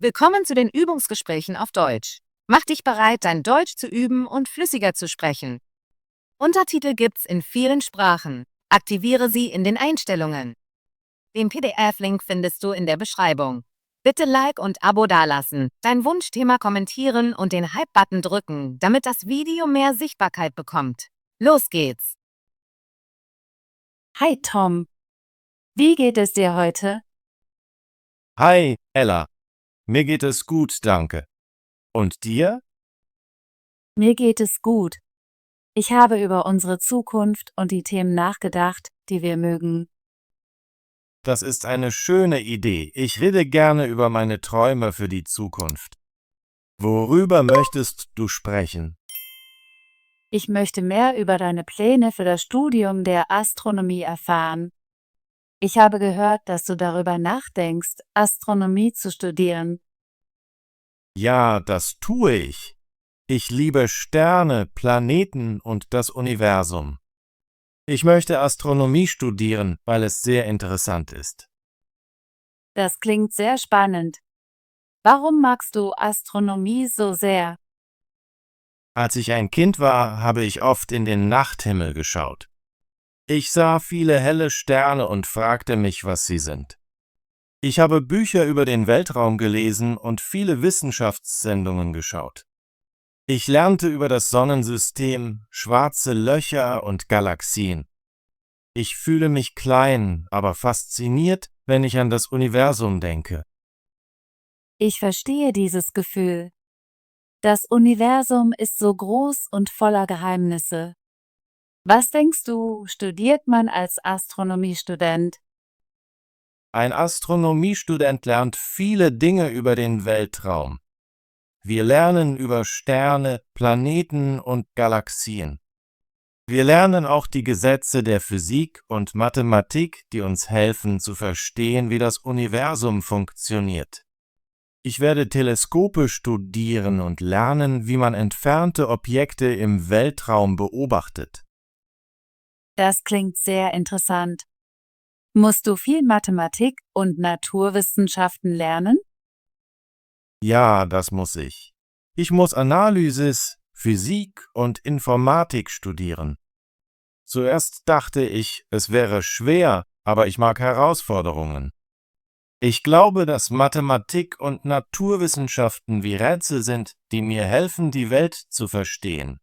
Willkommen zu den Übungsgesprächen auf Deutsch. Mach dich bereit, dein Deutsch zu üben und flüssiger zu sprechen. Untertitel gibt's in vielen Sprachen. Aktiviere sie in den Einstellungen. Den PDF-Link findest du in der Beschreibung. Bitte Like und Abo dalassen, dein Wunschthema kommentieren und den Hype-Button drücken, damit das Video mehr Sichtbarkeit bekommt. Los geht's! Hi Tom, wie geht es dir heute? Hi, Ella. Mir geht es gut, danke. Und dir? Mir geht es gut. Ich habe über unsere Zukunft und die Themen nachgedacht, die wir mögen. Das ist eine schöne Idee. Ich rede gerne über meine Träume für die Zukunft. Worüber möchtest du sprechen? Ich möchte mehr über deine Pläne für das Studium der Astronomie erfahren. Ich habe gehört, dass du darüber nachdenkst, Astronomie zu studieren. Ja, das tue ich. Ich liebe Sterne, Planeten und das Universum. Ich möchte Astronomie studieren, weil es sehr interessant ist. Das klingt sehr spannend. Warum magst du Astronomie so sehr? Als ich ein Kind war, habe ich oft in den Nachthimmel geschaut. Ich sah viele helle Sterne und fragte mich, was sie sind. Ich habe Bücher über den Weltraum gelesen und viele Wissenschaftssendungen geschaut. Ich lernte über das Sonnensystem, schwarze Löcher und Galaxien. Ich fühle mich klein, aber fasziniert, wenn ich an das Universum denke. Ich verstehe dieses Gefühl. Das Universum ist so groß und voller Geheimnisse. Was denkst du, studiert man als Astronomiestudent? Ein Astronomiestudent lernt viele Dinge über den Weltraum. Wir lernen über Sterne, Planeten und Galaxien. Wir lernen auch die Gesetze der Physik und Mathematik, die uns helfen zu verstehen, wie das Universum funktioniert. Ich werde Teleskope studieren und lernen, wie man entfernte Objekte im Weltraum beobachtet. Das klingt sehr interessant. Musst du viel Mathematik und Naturwissenschaften lernen? Ja, das muss ich. Ich muss Analysis, Physik und Informatik studieren. Zuerst dachte ich, es wäre schwer, aber ich mag Herausforderungen. Ich glaube, dass Mathematik und Naturwissenschaften wie Rätsel sind, die mir helfen, die Welt zu verstehen.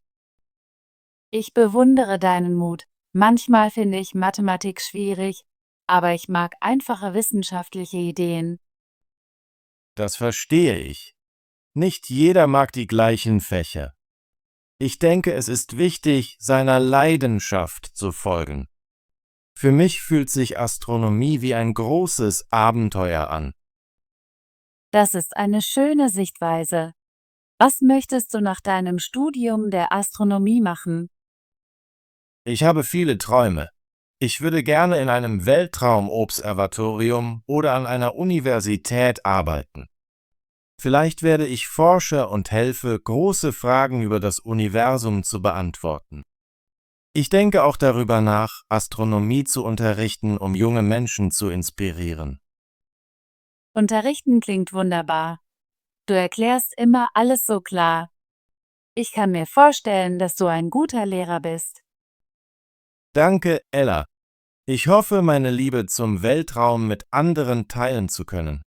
Ich bewundere deinen Mut. Manchmal finde ich Mathematik schwierig, aber ich mag einfache wissenschaftliche Ideen. Das verstehe ich. Nicht jeder mag die gleichen Fächer. Ich denke, es ist wichtig, seiner Leidenschaft zu folgen. Für mich fühlt sich Astronomie wie ein großes Abenteuer an. Das ist eine schöne Sichtweise. Was möchtest du nach deinem Studium der Astronomie machen? Ich habe viele Träume. Ich würde gerne in einem Weltraumobservatorium oder an einer Universität arbeiten. Vielleicht werde ich Forscher und helfe, große Fragen über das Universum zu beantworten. Ich denke auch darüber nach, Astronomie zu unterrichten, um junge Menschen zu inspirieren. Unterrichten klingt wunderbar. Du erklärst immer alles so klar. Ich kann mir vorstellen, dass du ein guter Lehrer bist. Danke, Ella. Ich hoffe, meine Liebe zum Weltraum mit anderen teilen zu können.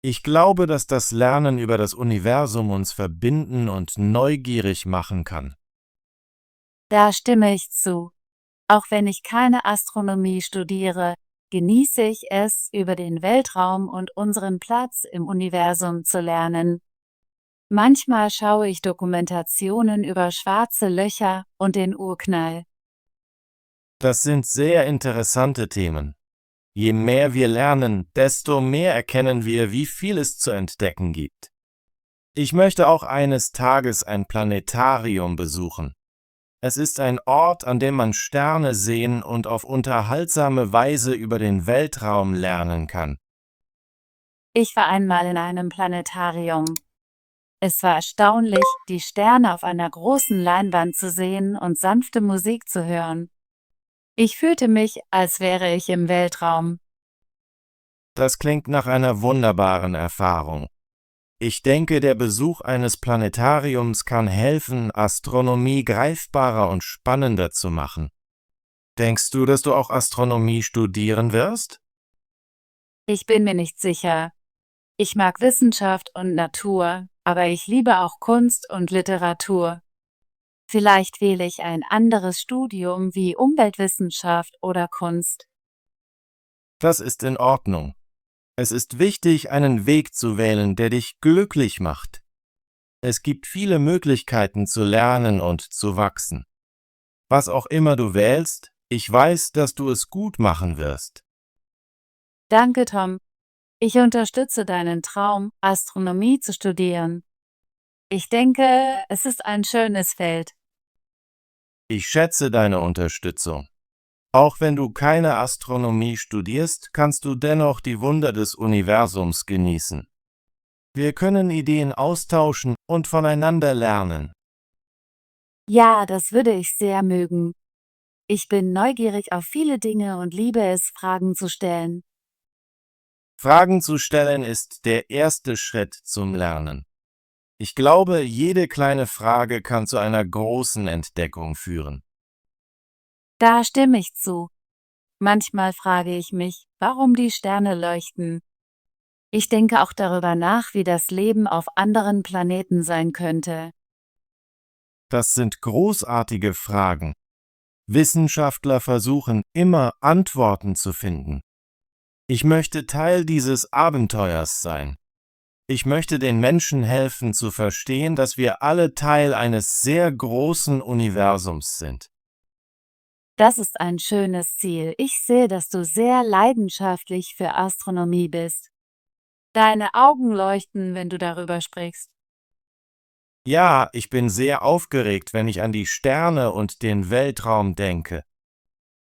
Ich glaube, dass das Lernen über das Universum uns verbinden und neugierig machen kann. Da stimme ich zu. Auch wenn ich keine Astronomie studiere, genieße ich es, über den Weltraum und unseren Platz im Universum zu lernen. Manchmal schaue ich Dokumentationen über schwarze Löcher und den Urknall. Das sind sehr interessante Themen. Je mehr wir lernen, desto mehr erkennen wir, wie viel es zu entdecken gibt. Ich möchte auch eines Tages ein Planetarium besuchen. Es ist ein Ort, an dem man Sterne sehen und auf unterhaltsame Weise über den Weltraum lernen kann. Ich war einmal in einem Planetarium. Es war erstaunlich, die Sterne auf einer großen Leinwand zu sehen und sanfte Musik zu hören. Ich fühlte mich, als wäre ich im Weltraum. Das klingt nach einer wunderbaren Erfahrung. Ich denke, der Besuch eines Planetariums kann helfen, Astronomie greifbarer und spannender zu machen. Denkst du, dass du auch Astronomie studieren wirst? Ich bin mir nicht sicher. Ich mag Wissenschaft und Natur, aber ich liebe auch Kunst und Literatur. Vielleicht wähle ich ein anderes Studium wie Umweltwissenschaft oder Kunst. Das ist in Ordnung. Es ist wichtig, einen Weg zu wählen, der dich glücklich macht. Es gibt viele Möglichkeiten zu lernen und zu wachsen. Was auch immer du wählst, ich weiß, dass du es gut machen wirst. Danke, Tom. Ich unterstütze deinen Traum, Astronomie zu studieren. Ich denke, es ist ein schönes Feld. Ich schätze deine Unterstützung. Auch wenn du keine Astronomie studierst, kannst du dennoch die Wunder des Universums genießen. Wir können Ideen austauschen und voneinander lernen. Ja, das würde ich sehr mögen. Ich bin neugierig auf viele Dinge und liebe es, Fragen zu stellen. Fragen zu stellen ist der erste Schritt zum Lernen. Ich glaube, jede kleine Frage kann zu einer großen Entdeckung führen. Da stimme ich zu. Manchmal frage ich mich, warum die Sterne leuchten. Ich denke auch darüber nach, wie das Leben auf anderen Planeten sein könnte. Das sind großartige Fragen. Wissenschaftler versuchen immer Antworten zu finden. Ich möchte Teil dieses Abenteuers sein. Ich möchte den Menschen helfen zu verstehen, dass wir alle Teil eines sehr großen Universums sind. Das ist ein schönes Ziel. Ich sehe, dass du sehr leidenschaftlich für Astronomie bist. Deine Augen leuchten, wenn du darüber sprichst. Ja, ich bin sehr aufgeregt, wenn ich an die Sterne und den Weltraum denke.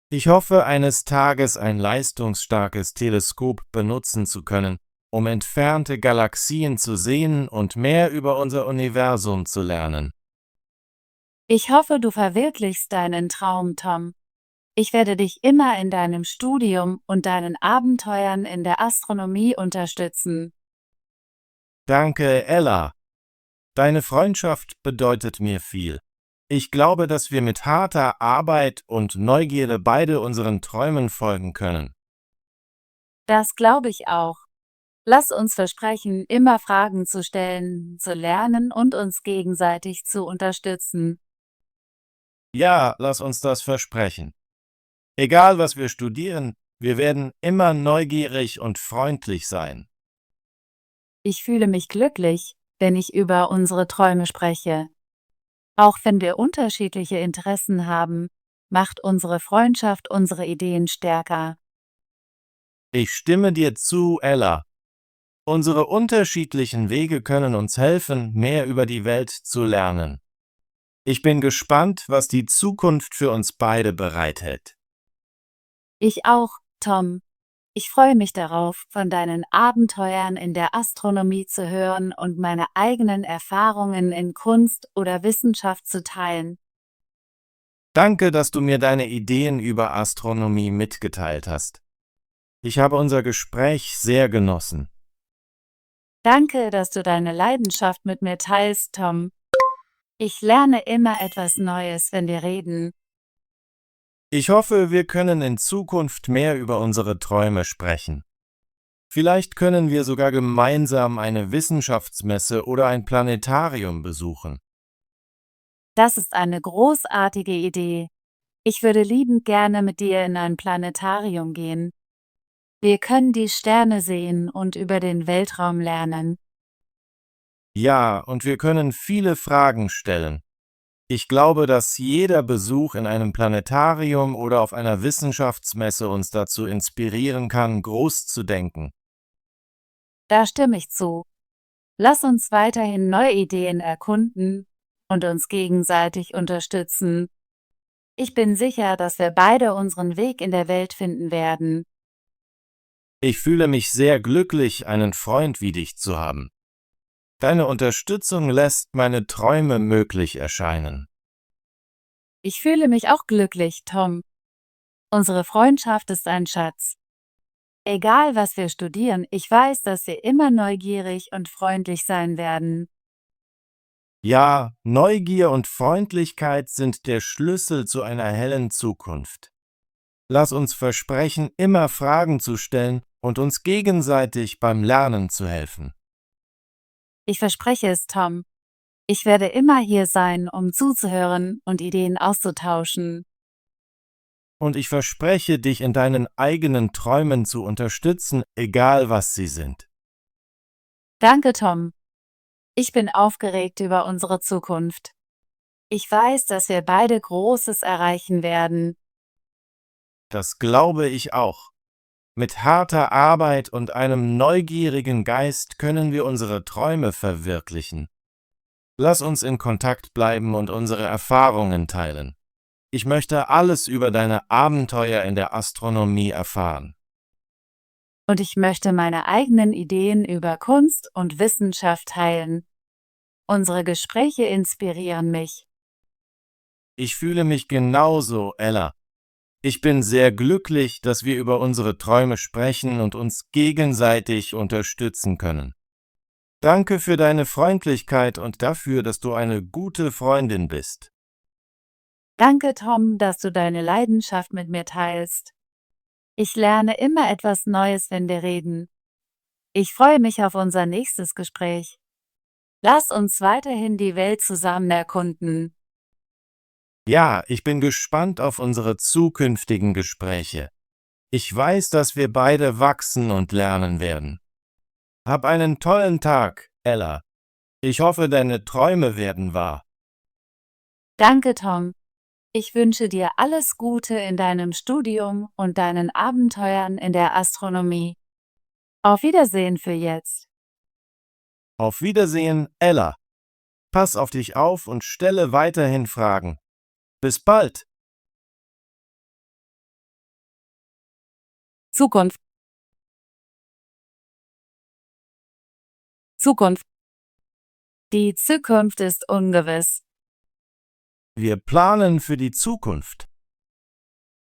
Ich hoffe, eines Tages ein leistungsstarkes Teleskop benutzen zu können, um entfernte Galaxien zu sehen und mehr über unser Universum zu lernen. Ich hoffe, du verwirklichst deinen Traum, Tom. Ich werde dich immer in deinem Studium und deinen Abenteuern in der Astronomie unterstützen. Danke, Ella. Deine Freundschaft bedeutet mir viel. Ich glaube, dass wir mit harter Arbeit und Neugierde beide unseren Träumen folgen können. Das glaube ich auch. Lass uns versprechen, immer Fragen zu stellen, zu lernen und uns gegenseitig zu unterstützen. Ja, lass uns das versprechen. Egal, was wir studieren, wir werden immer neugierig und freundlich sein. Ich fühle mich glücklich, wenn ich über unsere Träume spreche. Auch wenn wir unterschiedliche Interessen haben, macht unsere Freundschaft unsere Ideen stärker. Ich stimme dir zu, Ella. Unsere unterschiedlichen Wege können uns helfen, mehr über die Welt zu lernen. Ich bin gespannt, was die Zukunft für uns beide bereithält. Ich auch, Tom. Ich freue mich darauf, von deinen Abenteuern in der Astronomie zu hören und meine eigenen Erfahrungen in Kunst oder Wissenschaft zu teilen. Danke, dass du mir deine Ideen über Astronomie mitgeteilt hast. Ich habe unser Gespräch sehr genossen. Danke, dass du deine Leidenschaft mit mir teilst, Tom. Ich lerne immer etwas Neues, wenn wir reden. Ich hoffe, wir können in Zukunft mehr über unsere Träume sprechen. Vielleicht können wir sogar gemeinsam eine Wissenschaftsmesse oder ein Planetarium besuchen. Das ist eine großartige Idee. Ich würde liebend gerne mit dir in ein Planetarium gehen. Wir können die Sterne sehen und über den Weltraum lernen. Ja, und wir können viele Fragen stellen. Ich glaube, dass jeder Besuch in einem Planetarium oder auf einer Wissenschaftsmesse uns dazu inspirieren kann, groß zu denken. Da stimme ich zu. Lass uns weiterhin neue Ideen erkunden und uns gegenseitig unterstützen. Ich bin sicher, dass wir beide unseren Weg in der Welt finden werden. Ich fühle mich sehr glücklich, einen Freund wie dich zu haben. Deine Unterstützung lässt meine Träume möglich erscheinen. Ich fühle mich auch glücklich, Tom. Unsere Freundschaft ist ein Schatz. Egal, was wir studieren, ich weiß, dass wir immer neugierig und freundlich sein werden. Ja, Neugier und Freundlichkeit sind der Schlüssel zu einer hellen Zukunft. Lass uns versprechen, immer Fragen zu stellen und uns gegenseitig beim Lernen zu helfen. Ich verspreche es, Tom. Ich werde immer hier sein, um zuzuhören und Ideen auszutauschen. Und ich verspreche, dich in deinen eigenen Träumen zu unterstützen, egal was sie sind. Danke, Tom. Ich bin aufgeregt über unsere Zukunft. Ich weiß, dass wir beide Großes erreichen werden. Das glaube ich auch. Mit harter Arbeit und einem neugierigen Geist können wir unsere Träume verwirklichen. Lass uns in Kontakt bleiben und unsere Erfahrungen teilen. Ich möchte alles über deine Abenteuer in der Astronomie erfahren. Und ich möchte meine eigenen Ideen über Kunst und Wissenschaft teilen. Unsere Gespräche inspirieren mich. Ich fühle mich genauso, Ella. Ich bin sehr glücklich, dass wir über unsere Träume sprechen und uns gegenseitig unterstützen können. Danke für deine Freundlichkeit und dafür, dass du eine gute Freundin bist. Danke, Tom, dass du deine Leidenschaft mit mir teilst. Ich lerne immer etwas Neues, wenn wir reden. Ich freue mich auf unser nächstes Gespräch. Lass uns weiterhin die Welt zusammen erkunden. Ja, ich bin gespannt auf unsere zukünftigen Gespräche. Ich weiß, dass wir beide wachsen und lernen werden. Hab einen tollen Tag, Ella. Ich hoffe, deine Träume werden wahr. Danke, Tom. Ich wünsche dir alles Gute in deinem Studium und deinen Abenteuern in der Astronomie. Auf Wiedersehen für jetzt. Auf Wiedersehen, Ella. Pass auf dich auf und stelle weiterhin Fragen. Bis bald. Zukunft. Zukunft. Die Zukunft ist ungewiss. Wir planen für die Zukunft.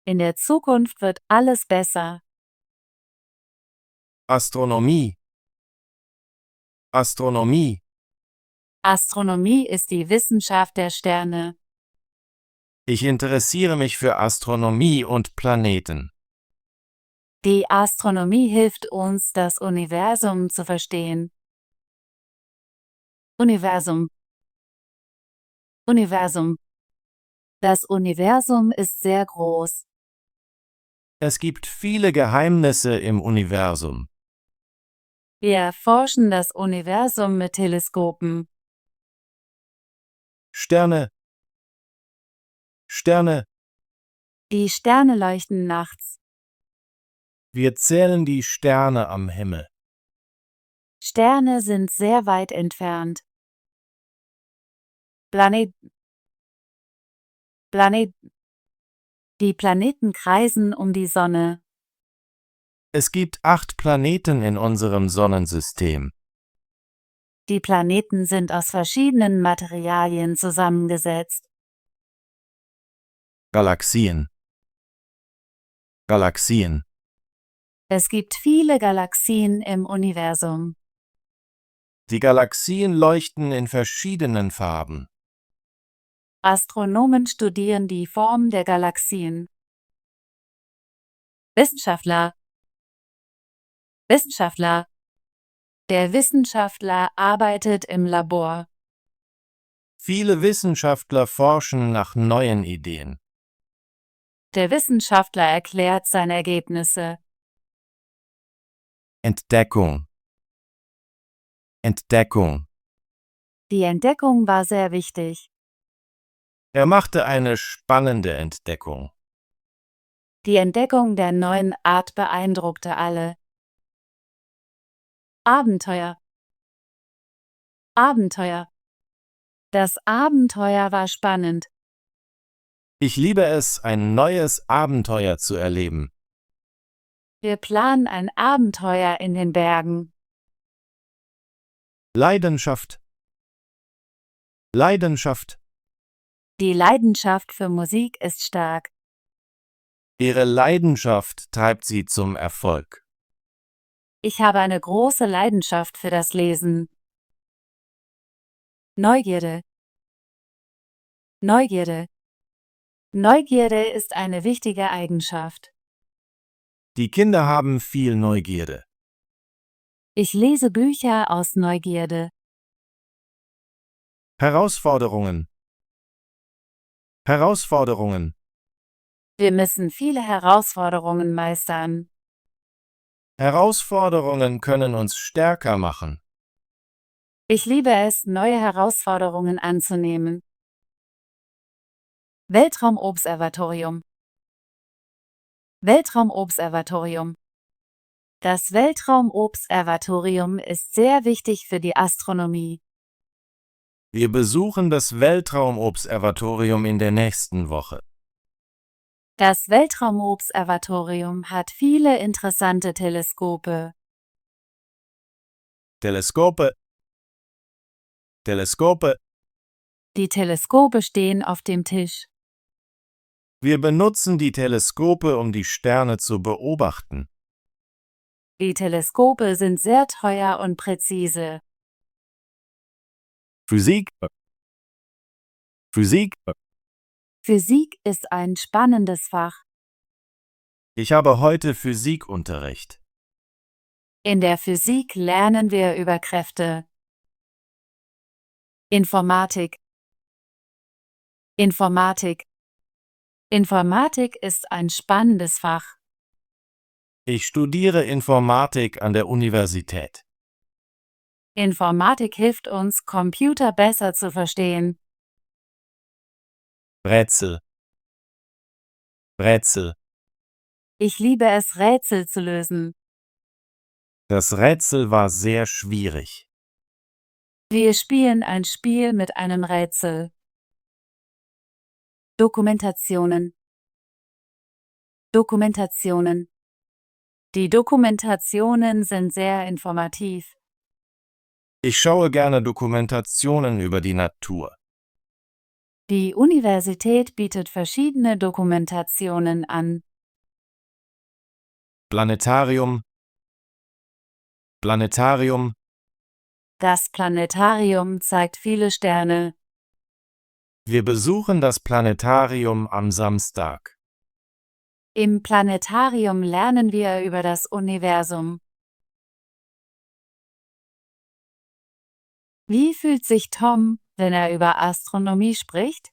In der Zukunft wird alles besser. Astronomie. Astronomie. Astronomie ist die Wissenschaft der Sterne. Ich interessiere mich für Astronomie und Planeten. Die Astronomie hilft uns, das Universum zu verstehen. Universum. Universum. Das Universum ist sehr groß. Es gibt viele Geheimnisse im Universum. Wir erforschen das Universum mit Teleskopen. Sterne. Sterne. Die Sterne leuchten nachts. Wir zählen die Sterne am Himmel. Sterne sind sehr weit entfernt. Planeten. Planeten. Die Planeten kreisen um die Sonne. Es gibt 8 Planeten in unserem Sonnensystem. Die Planeten sind aus verschiedenen Materialien zusammengesetzt. Galaxien. Galaxien. Es gibt viele Galaxien im Universum. Die Galaxien leuchten in verschiedenen Farben. Astronomen studieren die Form der Galaxien. Wissenschaftler. Wissenschaftler. Der Wissenschaftler arbeitet im Labor. Viele Wissenschaftler forschen nach neuen Ideen. Der Wissenschaftler erklärt seine Ergebnisse. Entdeckung. Entdeckung. Die Entdeckung war sehr wichtig. Er machte eine spannende Entdeckung. Die Entdeckung der neuen Art beeindruckte alle. Abenteuer. Abenteuer. Das Abenteuer war spannend. Ich liebe es, ein neues Abenteuer zu erleben. Wir planen ein Abenteuer in den Bergen. Leidenschaft. Leidenschaft. Die Leidenschaft für Musik ist stark. Ihre Leidenschaft treibt sie zum Erfolg. Ich habe eine große Leidenschaft für das Lesen. Neugierde. Neugierde. Neugierde ist eine wichtige Eigenschaft. Die Kinder haben viel Neugierde. Ich lese Bücher aus Neugierde. Herausforderungen. Herausforderungen. Wir müssen viele Herausforderungen meistern. Herausforderungen können uns stärker machen. Ich liebe es, neue Herausforderungen anzunehmen. Weltraumobservatorium. Weltraumobservatorium. Das Weltraumobservatorium ist sehr wichtig für die Astronomie. Wir besuchen das Weltraumobservatorium in der nächsten Woche. Das Weltraumobservatorium hat viele interessante Teleskope. Teleskope. Teleskope. Die Teleskope stehen auf dem Tisch. Wir benutzen die Teleskope, um die Sterne zu beobachten. Die Teleskope sind sehr teuer und präzise. Physik. Physik. Physik ist ein spannendes Fach. Ich habe heute Physikunterricht. In der Physik lernen wir über Kräfte. Informatik. Informatik. Informatik ist ein spannendes Fach. Ich studiere Informatik an der Universität. Informatik hilft uns, Computer besser zu verstehen. Rätsel. Rätsel. Ich liebe es, Rätsel zu lösen. Das Rätsel war sehr schwierig. Wir spielen ein Spiel mit einem Rätsel. Dokumentationen. Dokumentationen. Die Dokumentationen sind sehr informativ. Ich schaue gerne Dokumentationen über die Natur. Die Universität bietet verschiedene Dokumentationen an. Planetarium. Planetarium. Das Planetarium zeigt viele Sterne. Wir besuchen das Planetarium am Samstag. Im Planetarium lernen wir über das Universum. Wie fühlt sich Tom, wenn er über Astronomie spricht?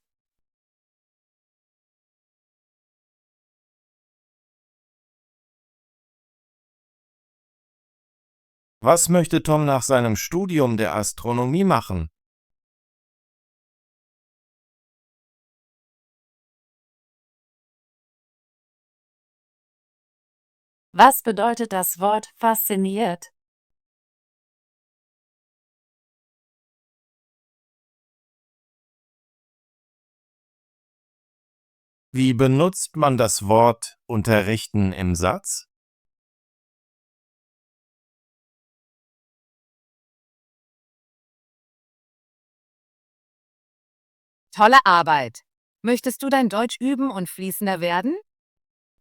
Was möchte Tom nach seinem Studium der Astronomie machen? Was bedeutet das Wort fasziniert? Wie benutzt man das Wort unterrichten im Satz? Tolle Arbeit! Möchtest du dein Deutsch üben und fließender werden?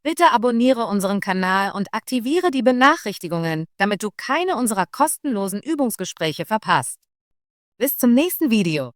Bitte abonniere unseren Kanal und aktiviere die Benachrichtigungen, damit du keine unserer kostenlosen Übungsgespräche verpasst. Bis zum nächsten Video.